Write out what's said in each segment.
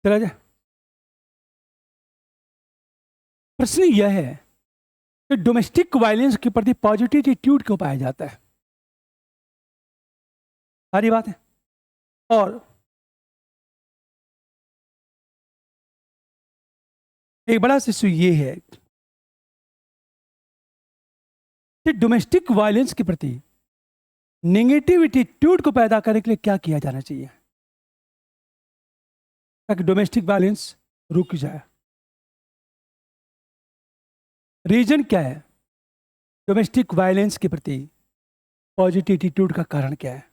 चला जाए। प्रश्न यह है कि डोमेस्टिक वायलेंस के प्रति पॉजिटिव एटीट्यूड क्यों पाया जाता है? सारी बात है। और एक बड़ा इशू ये है कि डोमेस्टिक वायलेंस के प्रति नेगेटिव एटीट्यूड को पैदा करने के लिए क्या किया जाना चाहिए ताकि डोमेस्टिक वायलेंस रुक जाए? रीजन क्या है? डोमेस्टिक वायलेंस के प्रति पॉजिटिव एटीट्यूड का कारण क्या है?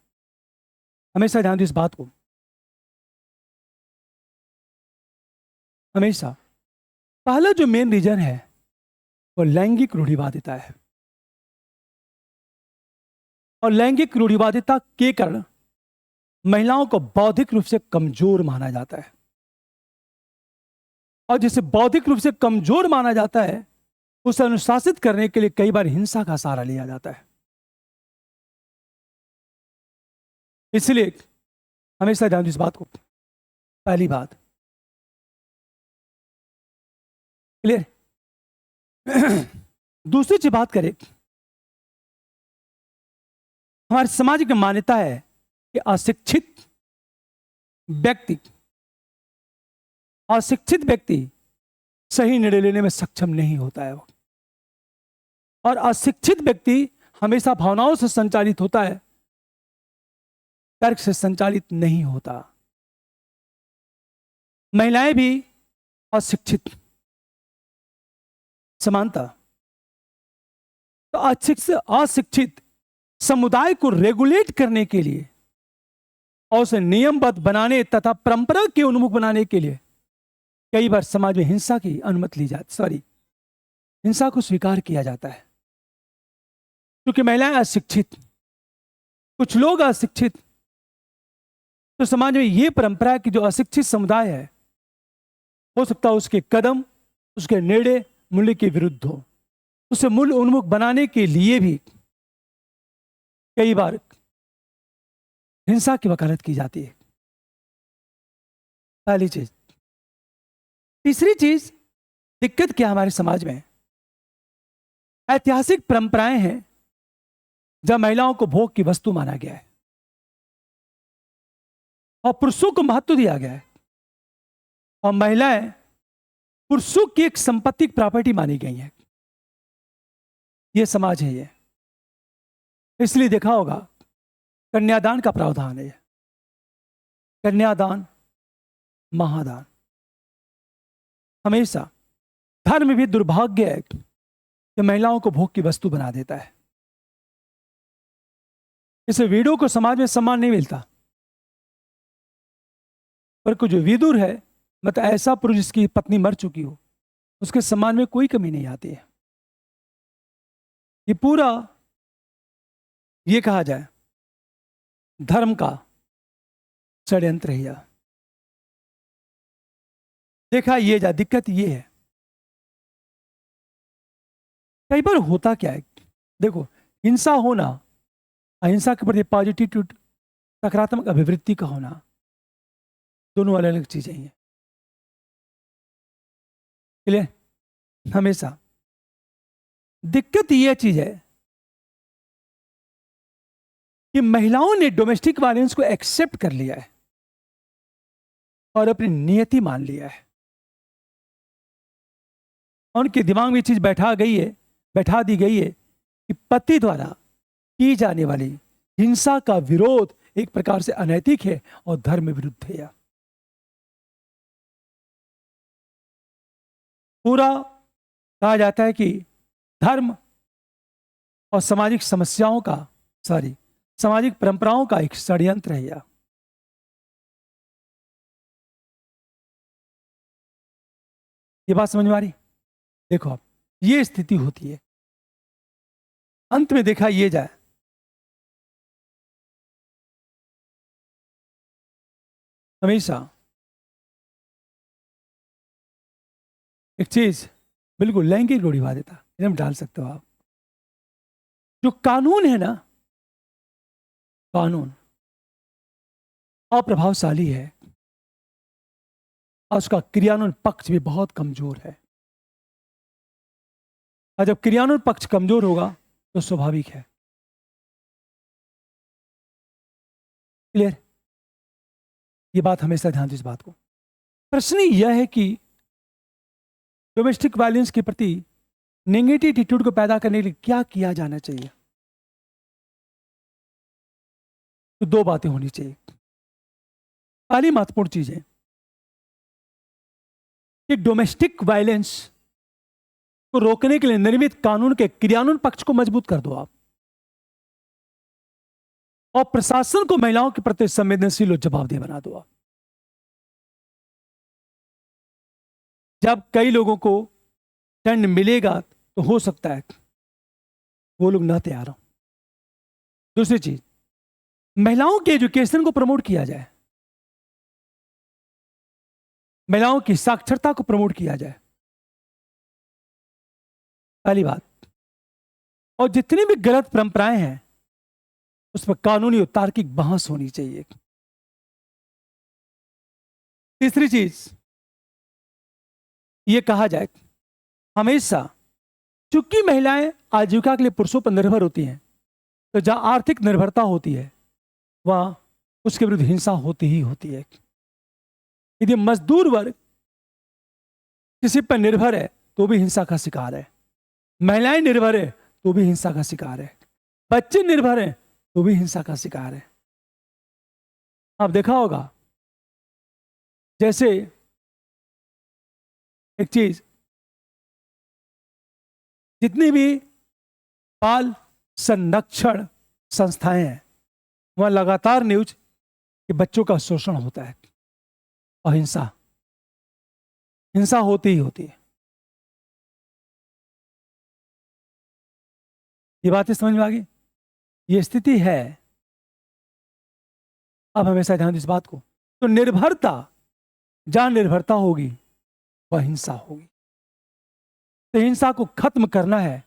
हमेशा ध्यान दो इस बात को। हमेशा पहला जो मेन रीजन है वो लैंगिक रूढ़िवादिता है। और लैंगिक रूढ़िवादिता के कारण महिलाओं को बौद्धिक रूप से कमजोर माना जाता है। और जिसे बौद्धिक रूप से कमजोर माना जाता है उसे अनुशासित करने के लिए कई बार हिंसा का सहारा लिया जाता है। इसलिए हमेशा ध्यान दो इस बात को। पहली बात क्लियर। दूसरी चीज बात करें, हमारे समाज की मान्यता है कि अशिक्षित व्यक्ति सही निर्णय लेने में सक्षम नहीं होता है। और अशिक्षित व्यक्ति हमेशा भावनाओं से संचालित होता है, तर्क से संचालित नहीं होता। महिलाएं भी अशिक्षित, समानता। तो अशिक्षित समुदाय को रेगुलेट करने के लिए और उसे नियमबद्ध बनाने तथा परंपरा के उन्मुख बनाने के लिए कई बार समाज में हिंसा की अनुमति ली जाती, हिंसा को स्वीकार किया जाता है। क्योंकि महिलाएं अशिक्षित, कुछ लोग अशिक्षित, तो समाज में यह परंपरा है कि जो अशिक्षित समुदाय है हो सकता है उसके कदम, उसके निर्णय मूल्य के विरुद्ध हो। उसे मूल्य उन्मुख बनाने के लिए भी कई बार हिंसा की वकालत की जाती है। पहली चीज। तीसरी चीज, दिक्कत क्या हमारे समाज में? ऐतिहासिक परंपराएं हैं जब महिलाओं को भोग की वस्तु माना गया है और पुरुषों को महत्व दिया गया है, और महिलाएं पुरुषों की एक संपत्ति प्रॉपर्टी मानी गई है। यह समाज है ये। इसलिए देखा होगा कन्यादान का प्रावधान है। कन्यादान, महादान। हमेशा धर्म भी दुर्भाग्य है कि महिलाओं को भोग की वस्तु बना देता है। इसे विडो को समाज में सम्मान नहीं मिलता। पर कोई जो विदुर है, मतलब ऐसा पुरुष जिसकी पत्नी मर चुकी हो, उसके सम्मान में कोई कमी नहीं आती है। ये पूरा, ये कहा जाए, धर्म का षड्यंत्र है। देखा ये जा, दिक्कत ये है कई बार होता क्या है, देखो, हिंसा होना, अहिंसा के प्रति पॉजिटिव सकारात्मक अभिवृत्ति का होना, दोनों अलग अलग चीजें हैं। क्लियर? हमेशा दिक्कत यह चीज है कि महिलाओं ने डोमेस्टिक वायलेंस को एक्सेप्ट कर लिया है और अपनी नियति मान लिया है। उनके दिमाग में ये चीज बैठा दी गई है कि पति द्वारा की जाने वाली हिंसा का विरोध एक प्रकार से अनैतिक है और धर्म विरुद्ध है। पूरा कहा जाता है कि धर्म और सामाजिक समस्याओं का, सामाजिक परंपराओं का एक षड्यंत्र है। ये बात समझ में आ रही? देखो, अब ये स्थिति होती है। अंत में देखा ये जाए, हमेशा एक चीज बिल्कुल लैंगिक रूढ़िवादिता एकदम डाल सकते हो आप। जो कानून है ना, कानून अप्रभावशाली है। और उसका क्रियान्वयन पक्ष भी बहुत कमजोर है। और जब क्रियान्वयन पक्ष कमजोर होगा तो स्वाभाविक है। क्लियर? ये बात हमेशा ध्यान दो इस बात को। प्रश्न यह है कि डोमेस्टिक वायलेंस के प्रति नेगेटिव एटीट्यूड को पैदा करने के लिए क्या किया जाना चाहिए। तो दो बातें होनी चाहिए। पहली महत्वपूर्ण चीज है कि डोमेस्टिक वायलेंस को रोकने के लिए निर्मित कानून के क्रियान्वयन पक्ष को मजबूत कर दो आप, और प्रशासन को महिलाओं के प्रति संवेदनशील और जवाबदेह बना दो आप। जब कई लोगों को दंड मिलेगा तो हो सकता है वो लोग न तैयार हो। दूसरी चीज, महिलाओं के एजुकेशन को प्रमोट किया जाए, महिलाओं की साक्षरता को प्रमोट किया जाए, पहली बात। और जितनी भी गलत परंपराएं हैं उस पर कानूनी और तार्किक बहस होनी चाहिए। तीसरी चीज, यह कहा जाए हमेशा चूंकि महिलाएं आजीविका के लिए पुरुषों पर निर्भर होती हैं, तो जहां आर्थिक निर्भरता होती है वहां उसके विरुद्ध हिंसा होती ही होती है। यदि मजदूर वर्ग किसी पर निर्भर है तो भी हिंसा का शिकार है, महिलाएं निर्भर है तो भी हिंसा का शिकार है, बच्चे निर्भर हैं तो भी हिंसा का शिकार है। आप देखा होगा जैसे एक चीज, जितनी भी बाल संरक्षण संस्थाएं हैं वहां लगातार न्यूज कि बच्चों का शोषण होता है और हिंसा होती ही होती है। ये बातें समझ में आ गई? ये स्थिति है। अब हमेशा ध्यान दो इस बात को। तो निर्भरता, जहां निर्भरता होगी वह हिंसा होगी। तो हिंसा को खत्म करना है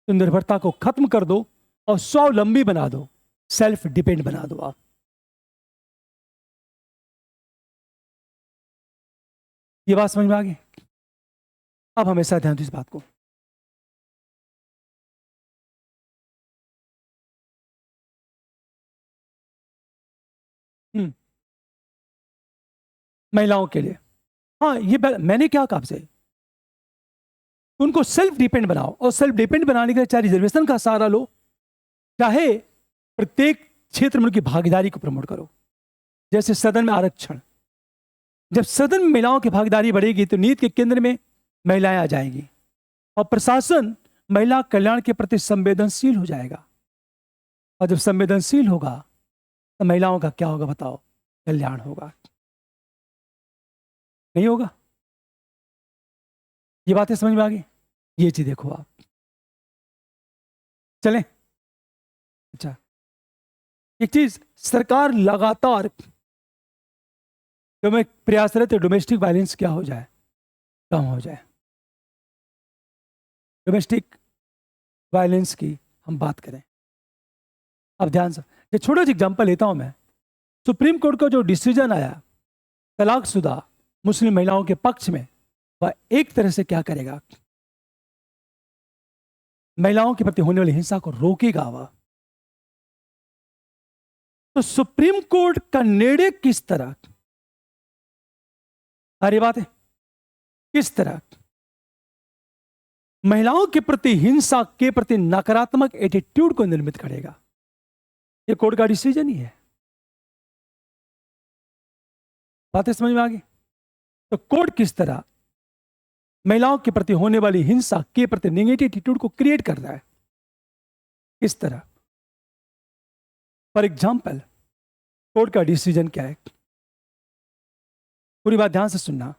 तो निर्भरता को खत्म कर दो और स्वावलंबी बना दो, सेल्फ डिपेंड बना दो आप। ये बात समझ में आ गई? अब हमेशा ध्यान दो इस बात को। महिलाओं के लिए, हाँ, ये मैंने क्या कहा आपसे, उनको सेल्फ डिपेंड बनाओ, और सेल्फ डिपेंड बनाने के लिए चाहे रिजर्वेशन का सहारा लो, चाहे प्रत्येक क्षेत्र में उनकी भागीदारी को प्रमोट करो। जैसे सदन में आरक्षण, जब सदन में महिलाओं की भागीदारी बढ़ेगी तो नीति के केंद्र में महिलाएं आ जाएंगी और प्रशासन महिला कल्याण के प्रति संवेदनशील हो जाएगा। और जब संवेदनशील होगा तो महिलाओं का क्या होगा बताओ? कल्याण होगा, नहीं होगा? ये बातें समझ में आ गई? ये चीज देखो आप। चलें? अच्छा, एक चीज, सरकार लगातार जो मैं प्रयासरत है डोमेस्टिक वायलेंस क्या हो जाए, कम हो जाए। डोमेस्टिक वायलेंस की हम बात करें, अब ध्यान से, ये छोटा सा एग्जांपल लेता हूं मैं। सुप्रीम कोर्ट का जो डिसीजन आया तलाकशुदा मुस्लिम महिलाओं के पक्ष में, वह एक तरह से क्या करेगा? महिलाओं के प्रति होने वाली हिंसा को रोकेगा वह। तो सुप्रीम कोर्ट का निर्णय किस तरह, अरे बात है, किस तरह महिलाओं के प्रति हिंसा के प्रति नकारात्मक एटीट्यूड को निर्मित करेगा, यह कोर्ट का डिसीजन ही है। बातें समझ में आ गई? तो कोर्ट किस तरह महिलाओं के प्रति होने वाली हिंसा के प्रति नेगेटिव एटीट्यूड को क्रिएट कर रहा है, इस तरह। फॉर एग्जाम्पल, कोर्ट का डिसीजन क्या है, पूरी बात ध्यान से सुनना।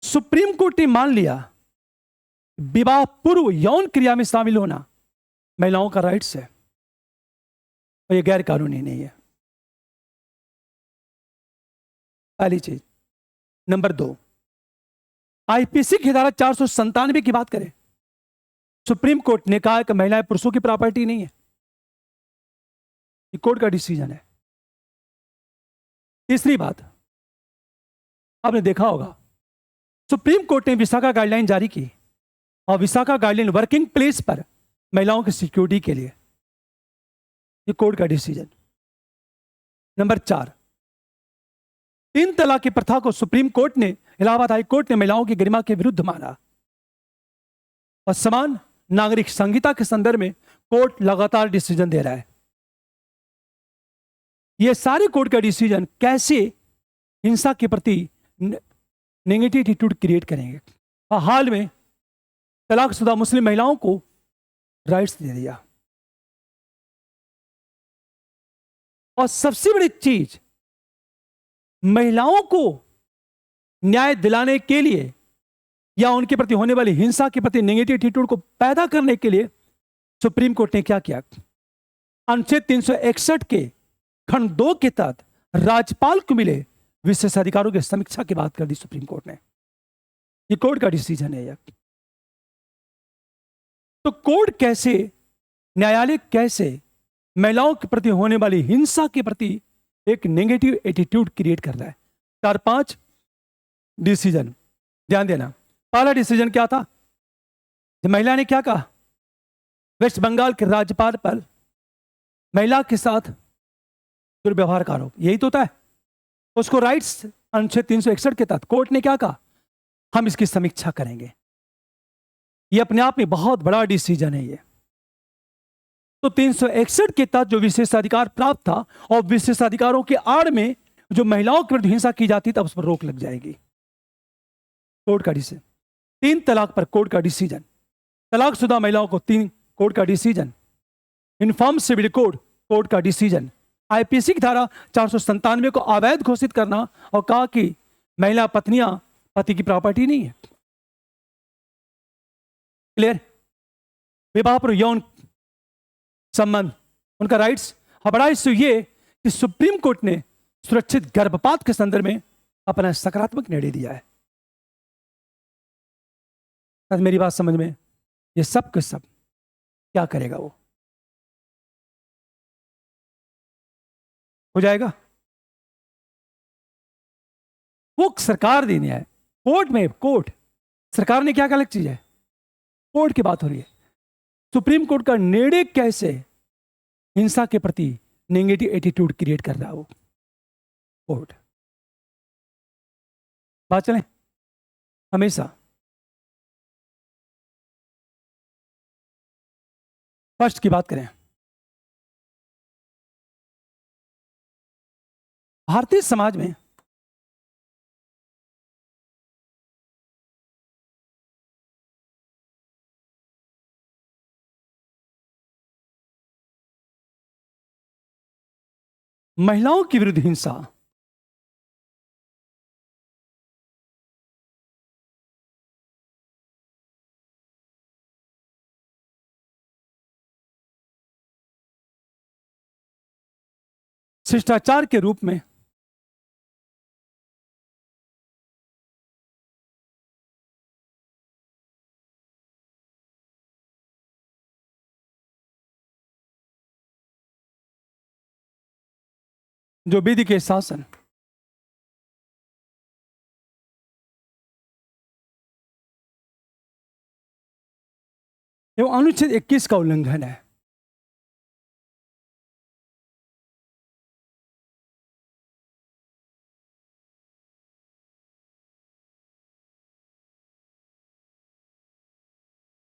सुप्रीम कोर्ट ने मान लिया विवाह पूर्व यौन क्रिया में शामिल होना महिलाओं का राइट्स है और यह गैर कानूनी नहीं है, पहली चीज। नंबर 2, आईपीसी की धारा 497 की बात करें, सुप्रीम कोर्ट ने कहा कि महिलाएं पुरुषों की प्रॉपर्टी नहीं है, ये कोर्ट का डिसीजन है। तीसरी बात, आपने देखा होगा सुप्रीम कोर्ट ने विशाखा गाइडलाइन जारी की और विशाखा गाइडलाइन वर्किंग प्लेस पर महिलाओं की सिक्योरिटी के लिए, ये कोर्ट का डिसीजन। नंबर 4, 3 तलाक की प्रथा को सुप्रीम कोर्ट ने, इलाहाबाद हाई कोर्ट ने महिलाओं की गरिमा के विरुद्ध माना और समान नागरिक संहिता के संदर्भ में कोर्ट लगातार डिसीजन दे रहा है। ये सारे कोर्ट का डिसीजन कैसे हिंसा के प्रति नेगेटिव एटीट्यूड क्रिएट करेंगे। और हाल में तलाकशुदा मुस्लिम महिलाओं को राइट्स दे दिया। और सबसे बड़ी चीज, महिलाओं को न्याय दिलाने के लिए या उनके प्रति होने वाली हिंसा के प्रति नेगेटिव एटीट्यूड को पैदा करने के लिए सुप्रीम कोर्ट ने क्या किया, अनुच्छेद 361 के खंड 2 के तहत राज्यपाल को मिले विशेषाधिकारों की समीक्षा की बात कर दी सुप्रीम कोर्ट ने। ये कोर्ट का डिसीजन है यह। तो कोर्ट कैसे, न्यायालय कैसे महिलाओं के प्रति होने वाली हिंसा के प्रति एक नेगेटिव एटीट्यूड क्रिएट कर रहा है। 4-5 डिसीजन ध्यान देना। पहला डिसीजन क्या था, जब महिला ने क्या कहा, वेस्ट बंगाल के राज्यपाल पर महिला के साथ दुर्व्यवहार का आरोप, यही तो होता है। उसको राइट्स अनुच्छेद 361 के तहत कोर्ट ने क्या कहा, हम इसकी समीक्षा करेंगे। ये अपने आप में बहुत बड़ा डिसीजन है ये। तो 361 के तहत जो विशेषाधिकार प्राप्त था और विशेषाधिकारों के आड़ में जो महिलाओं के विरुद्ध हिंसा की जाती तब उस पर रोक लग जाएगी। कोर्ट का डिसीजन। 3 तलाक पर कोर्ट का डिसीजन। तलाकशुदा महिलाओं को 3 कोर्ट का decision. Uniform civil code court का डिसीजन। आईपीसी की धारा 497 को अवैध घोषित करना और कहा कि महिला पत्नियां पति की प्रॉपर्टी नहीं है। क्लियर। विवाह पर यौन संबंध उनका राइट्स। और बड़ा इश्यू ये कि सुप्रीम कोर्ट ने सुरक्षित गर्भपात के संदर्भ में अपना सकारात्मक निर्णय दिया है। मेरी बात समझ में, ये सब के सब क्या करेगा, वो हो जाएगा। वो सरकार देनी है कोर्ट में। कोर्ट, सरकार ने क्या क्या अलग चीज है, कोर्ट की बात हो रही है। सुप्रीम कोर्ट का निर्णय कैसे हिंसा के प्रति नेगेटिव एटीट्यूड क्रिएट कर रहा है, वो कोर्ट। बात चले, हमेशा फर्स्ट की बात करें। भारतीय समाज में महिलाओं के विरुद्ध हिंसा शिष्टाचार के रूप में जो विधि के शासन एवं अनुच्छेद 21 का उल्लंघन है।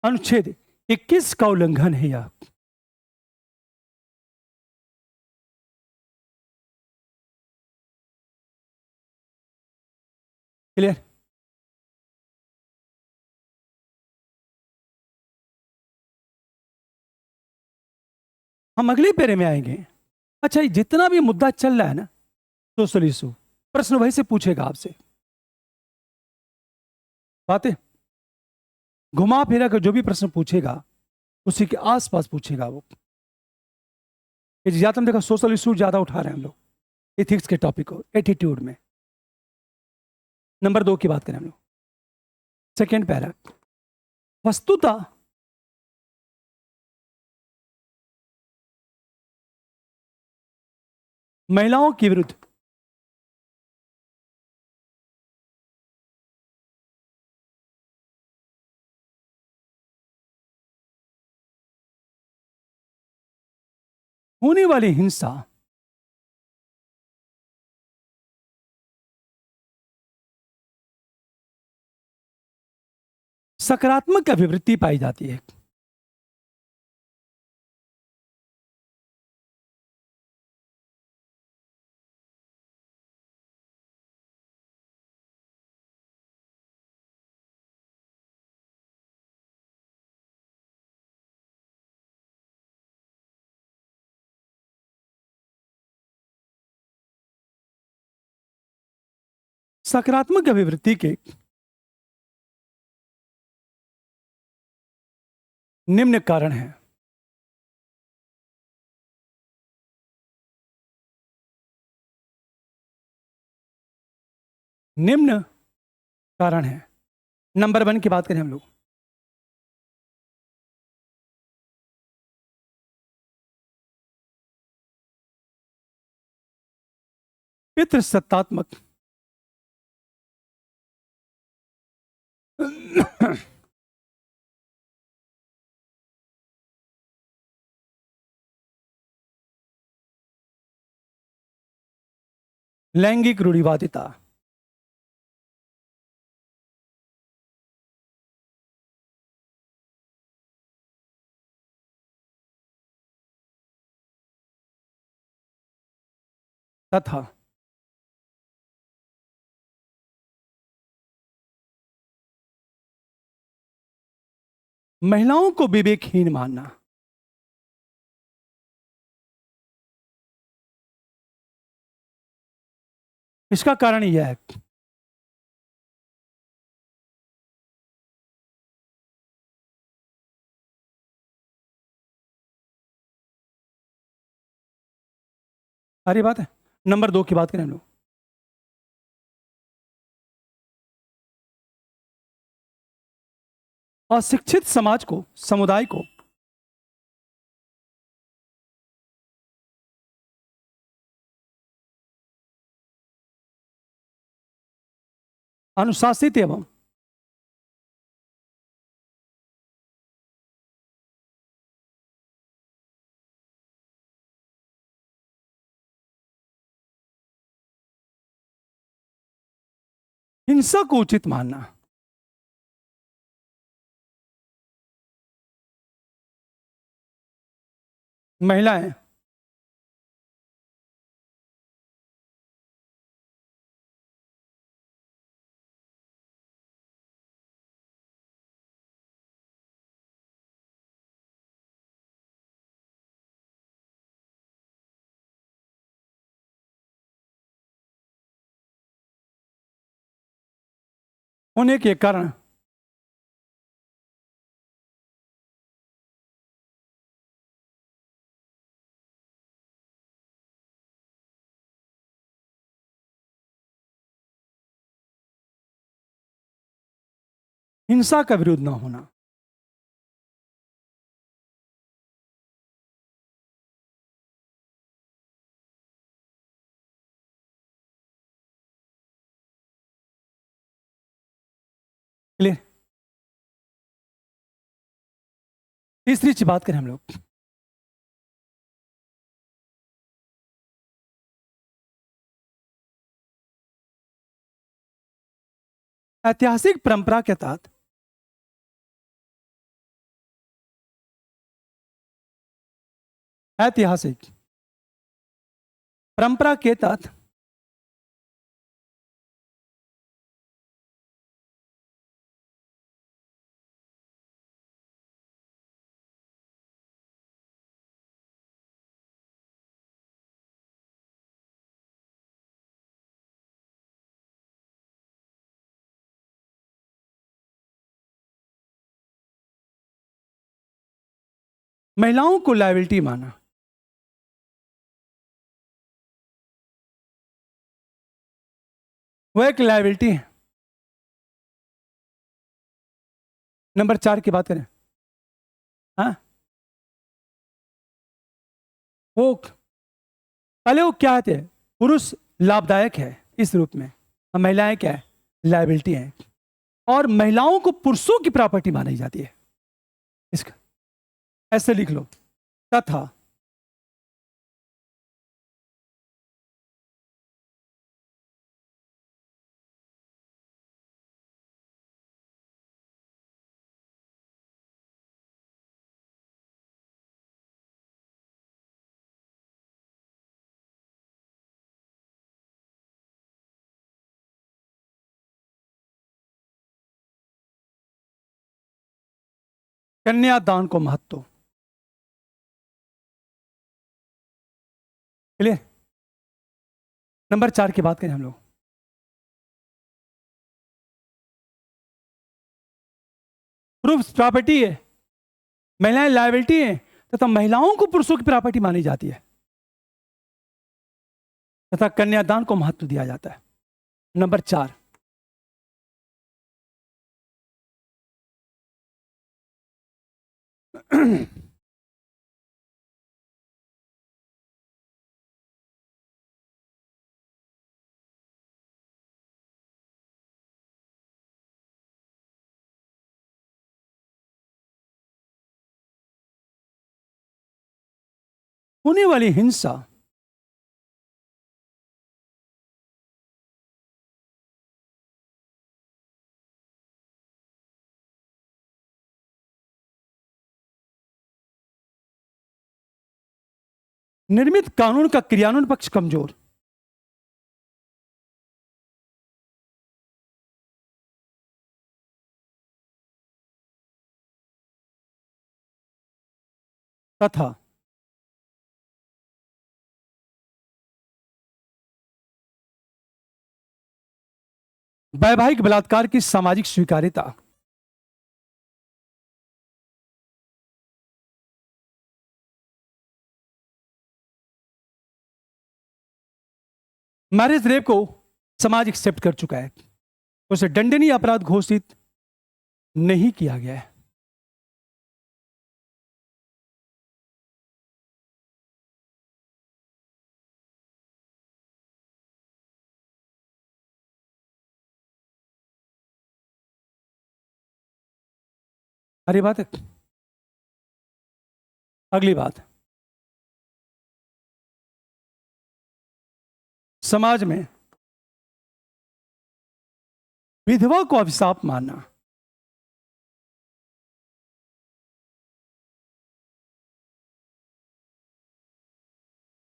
अनुच्छेद 21 का उल्लंघन है यह। क्लियर। हम अगले पैरे में आएंगे। अच्छा, ये जितना भी मुद्दा चल रहा है ना, सोशल इशू, प्रश्न वही से पूछेगा आपसे, बातें घुमा फिरा कर जो भी प्रश्न पूछेगा उसी के आसपास पूछेगा वो। ज्यादा हम देखा सोशल इशू ज्यादा उठा रहे हैं हम लोग, एथिक्स के टॉपिक को, एटीट्यूड में। नंबर 2 की बात करें हम लोग, सेकेंड पैरा। वस्तुतः महिलाओं के विरुद्ध होने वाली हिंसा सकारात्मक अभिवृत्ति पाई जाती है। सकारात्मक अभिवृत्ति के निम्न कारण हैं। निम्न कारण है। नंबर 1 की बात करें हम लोग, पितृसत्तात्मक लैंगिक रूढ़िवादिता, तथा महिलाओं को विवेकहीन मानना। इसका कारण यह है, सारी बात है। नंबर 2 की बात करें हम लोग, अशिक्षित समाज को, समुदाय को अनुशासित एवं हिंसा को उचित मानना। महिलाएं होने के कारण हिंसा का विरोध न होना। क्लियर। तीसरी चीज बात करें हम लोग, ऐतिहासिक परंपरा के तहत ऐतिहासिक परंपरा के तहत महिलाओं को लायबिलिटी माना। वह एक लायबिलिटी है। नंबर 4 की बात करें, हाँ, वो पहले वो क्या थे, पुरुष लाभदायक है इस रूप में, और महिलाएं क्या है, लायबिलिटी है, और महिलाओं को पुरुषों की प्रॉपर्टी मानी जाती है। इसका ऐसे लिख लो, तथा कन्यादान को महत्व। क्लियर। नंबर 4 की बात करें हम लोग। पुरुष प्रॉपर्टी है, महिलाएं लायबिलिटी है, तथा महिलाओं को पुरुषों की प्रॉपर्टी मानी जाती है, तथा कन्यादान को महत्व दिया जाता है। नंबर 4, होने वाली हिंसा। निर्मित कानून का क्रियान्वयन पक्ष कमजोर। तथा वैवाहिक बलात्कार की सामाजिक स्वीकार्यता। मैरिज रेप को समाज एक्सेप्ट कर चुका है, उसे दंडनीय अपराध घोषित नहीं किया गया है। अरे बात है। अगली बात, समाज में विधवा को अभिशाप मानना।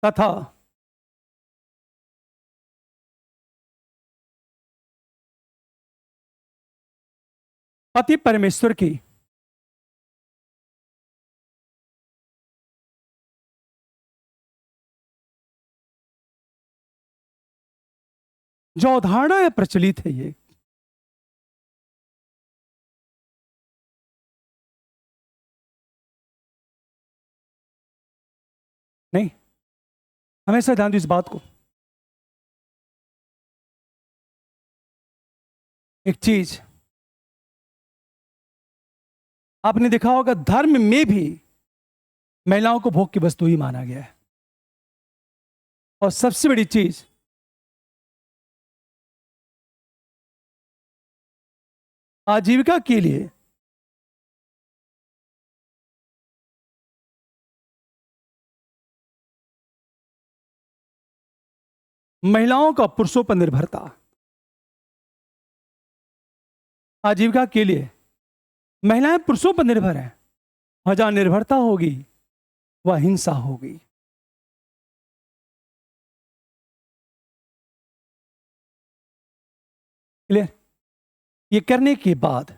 तथा पति परमेश्वर की जो अवधारणा है प्रचलित है, ये नहीं, हमेशा ध्यान दो इस बात को। एक चीज आपने देखा होगा, धर्म में भी महिलाओं को भोग की वस्तु ही माना गया है। और सबसे बड़ी चीज, आजीविका के लिए महिलाओं का पुरुषों पर निर्भरता। आजीविका के लिए महिलाएं पुरुषों पर निर्भर हैं, और जहां निर्भरता होगी वह हिंसा होगी। क्लियर। ये करने के बाद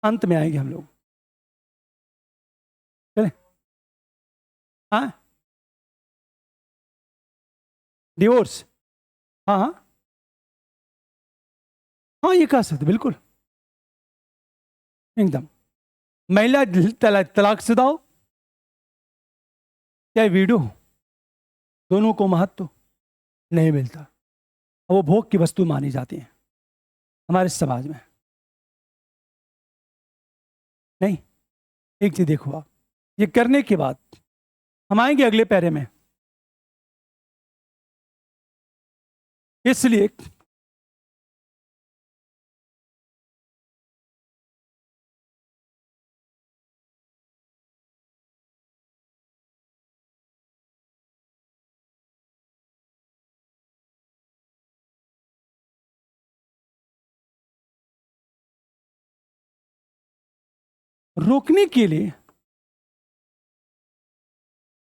अंत में आएंगे हम लोग। चले। हाँ, डिवोर्स। हाँ हाँ हाँ, ये कह सकते बिल्कुल एकदम। महिला तलाकशुदा हो चाहे विडो हो, दोनों को महत्व नहीं मिलता, वो भोग की वस्तु मानी जाती है हमारे समाज में। नहीं, एक चीज देखो आप, ये करने के बाद हम आएंगे अगले पैरे में। इसलिए रोकने के लिए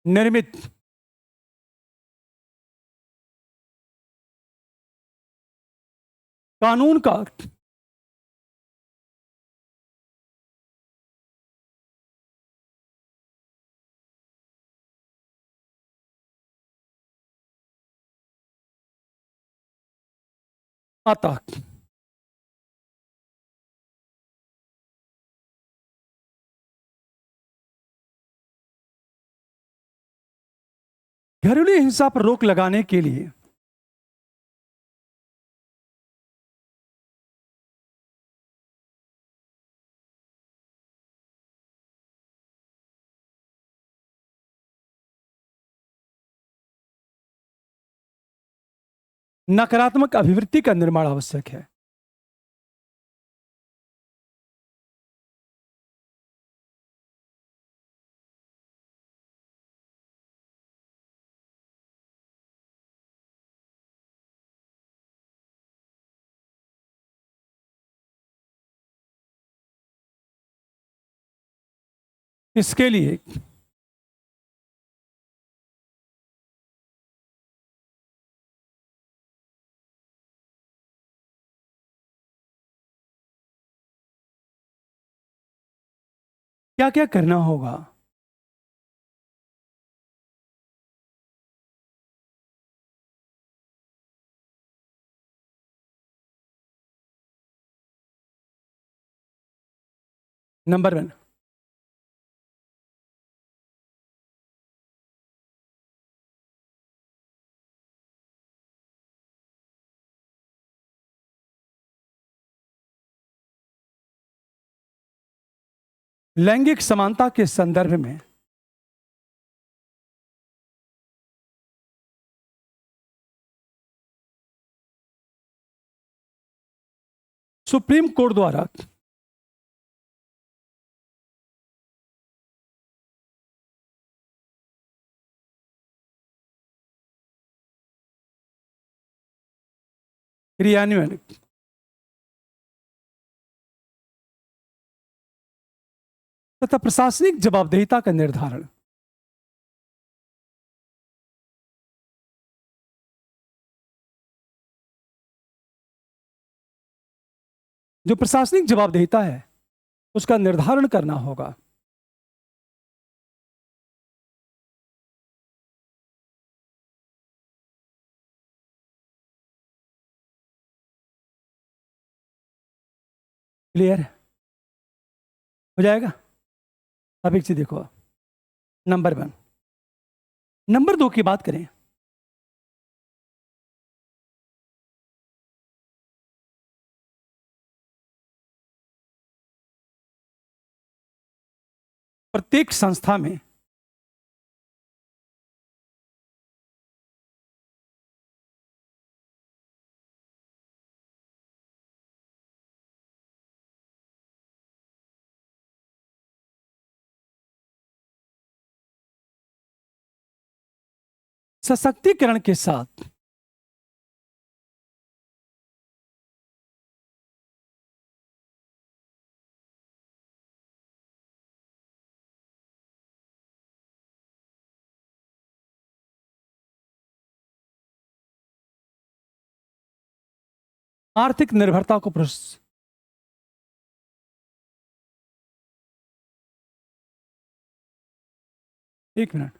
निर्मित कानून का अतः घरेलू हिंसा पर रोक लगाने के लिए नकारात्मक अभिवृत्ति का निर्माण आवश्यक है। इसके लिए क्या क्या करना होगा? नंबर 1, लैंगिक समानता के संदर्भ में सुप्रीम कोर्ट द्वारा क्रियान्वयन तथा प्रशासनिक जवाबदेहिता का निर्धारण जो प्रशासनिक जवाबदेहिता है उसका निर्धारण करना होगा। क्लियर हो जाएगा? अब एक चीज देखो, नंबर 1। नंबर 2 की बात करें, प्रत्येक संस्था में सशक्तिकरण के साथ आर्थिक निर्भरता को एक मिनट,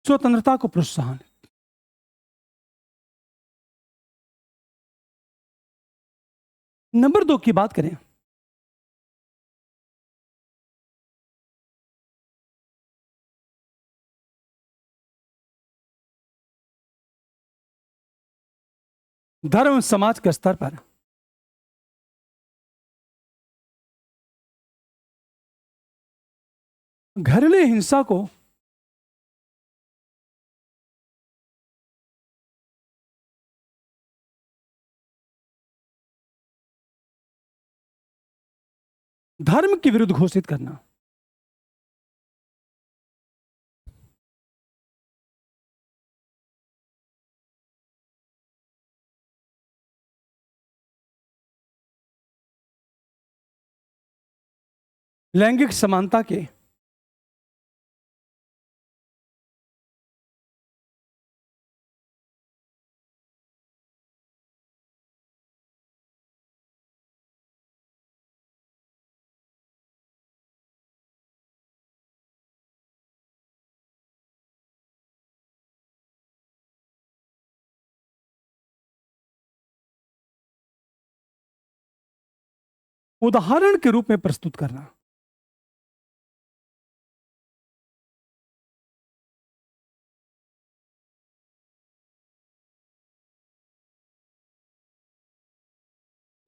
स्वतंत्रता को प्रोत्साहन। नंबर 2 की बात करें, धर्म समाज के स्तर पर घरेलू हिंसा को धर्म के विरुद्ध घोषित करना, लैंगिक समानता के उदाहरण के रूप में प्रस्तुत करना।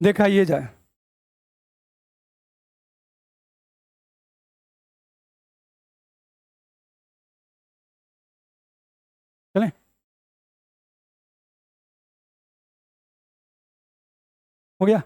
देखा ये जाए। चलें, हो गया।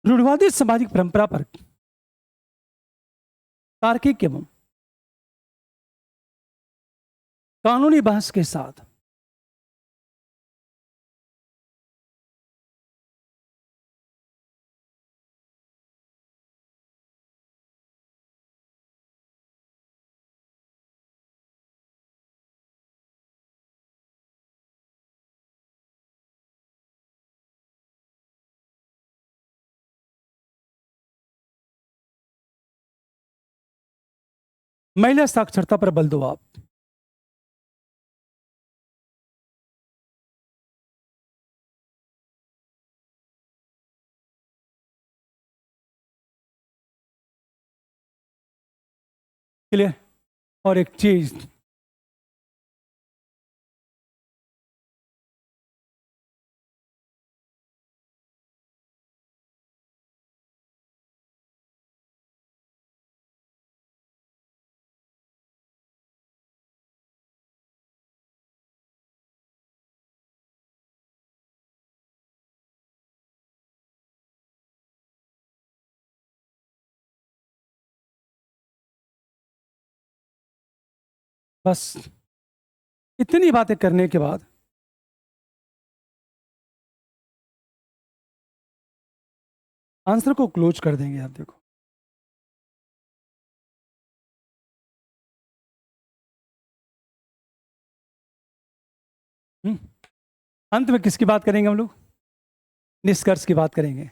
रूढ़िवादी सामाजिक परंपरा पर तार्किक एवं कानूनी बहस के साथ महिला साक्षरता पर बल दो आप। क्लियर। और एक चीज, बस इतनी बातें करने के बाद आंसर को क्लोज कर देंगे। आप देखो, अंत में किसकी बात करेंगे हम लोग? निष्कर्ष की बात करेंगे।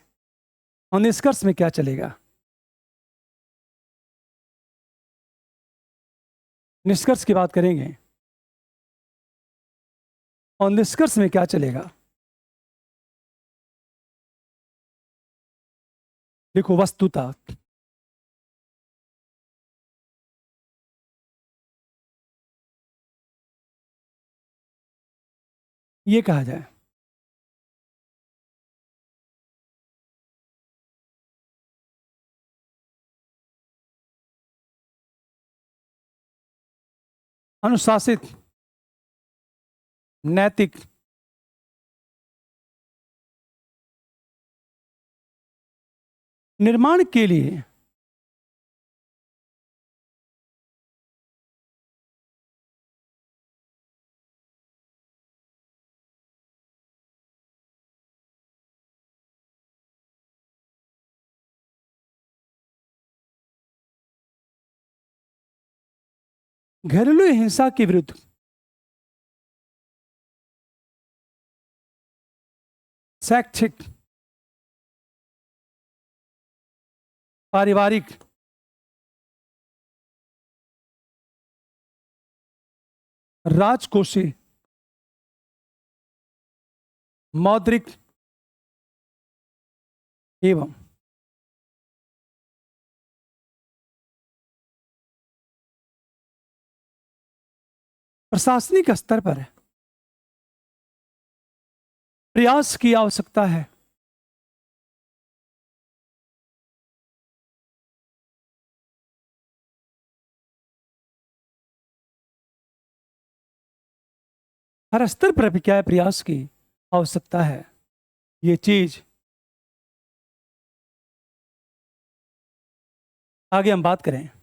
और निष्कर्ष में क्या चलेगा? निष्कर्ष की बात करेंगे और निष्कर्ष में क्या चलेगा? देखो, वस्तुतः ये कहा जाए, अनुशासित, नैतिक, निर्माण के लिए घरेलू हिंसा के विरुद्ध शैक्षिक, पारिवारिक, राजकोषीय, मौद्रिक एवं प्रशासनिक स्तर पर प्रयास की आवश्यकता है। हर स्तर पर भी क्या है? प्रयास की आवश्यकता है। ये चीज आगे हम बात करें।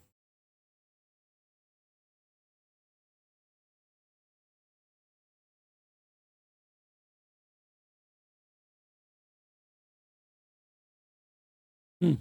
हम्म